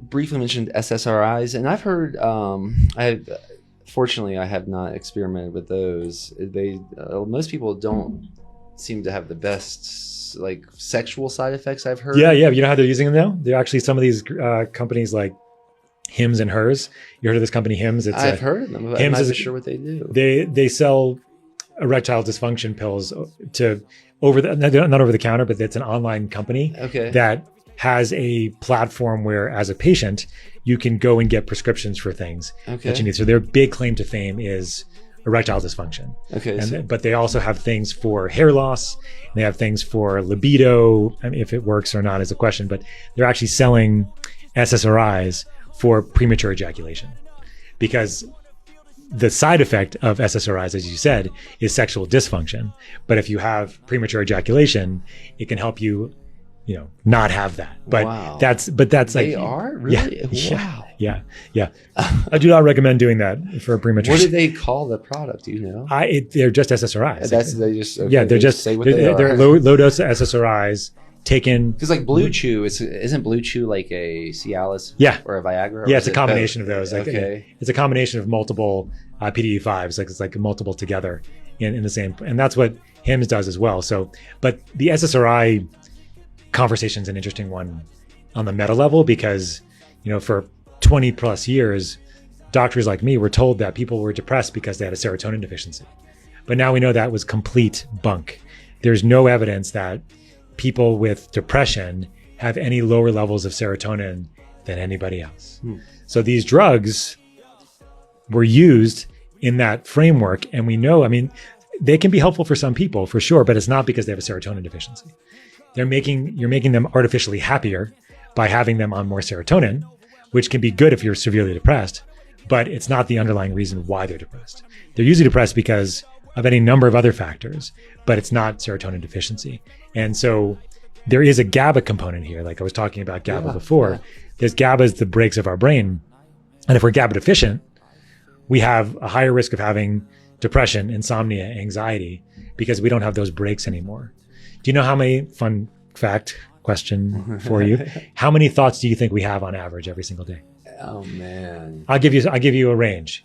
briefly mentioned SSRIs, and I've heard. Fortunately, I have not experimented with those. Most people don't seem to have the best like sexual side effects. I've heard. Yeah. You know how they're using them now? They're actually some of these companies like Hims and Hers. You heard of this company Hims? I've heard of them, but I'm not sure what they do. They sell erectile dysfunction pills to not over the counter, but it's an online company that has a platform where, as a patient, you can go and get prescriptions for things that you need. So their big claim to fame is erectile dysfunction. But they also have things for hair loss. And they have things for libido. I mean, if it works or not is a question, but they're actually selling SSRIs for premature ejaculation, because the side effect of SSRIs, as you said, is sexual dysfunction. But if you have premature ejaculation, it can help you, not have that. But that's they are really Yeah. I do not recommend doing that for premature. What do they call the product? Do you know? They're just SSRIs. They're low dose SSRIs taken, because like Blue Chew, isn't Blue Chew like a Cialis or a Viagra? Yeah, it's a combination of those. It's a combination of multiple PDE5s. It's like multiple together in the same, and that's what Hims does as well. So, but the SSRI conversation is an interesting one on the meta level, because for 20 plus years, doctors like me were told that people were depressed because they had a serotonin deficiency, but now we know that was complete bunk. There's no evidence that people with depression have any lower levels of serotonin than anybody else. So these drugs were used in that framework, and we know, they can be helpful for some people for sure, but it's not because they have a serotonin deficiency. You're making them artificially happier by having them on more serotonin, which can be good if you're severely depressed, but it's not the underlying reason why they're depressed. They're usually depressed because of any number of other factors, but it's not serotonin deficiency. And so there is a GABA component here. Like I was talking about GABA before. There's GABA is the brakes of our brain. And if we're GABA deficient, we have a higher risk of having depression, insomnia, anxiety, because we don't have those brakes anymore. Do you know how many, fun fact question for you, how many thoughts do you think we have on average every single day? Oh man. I'll give you a range.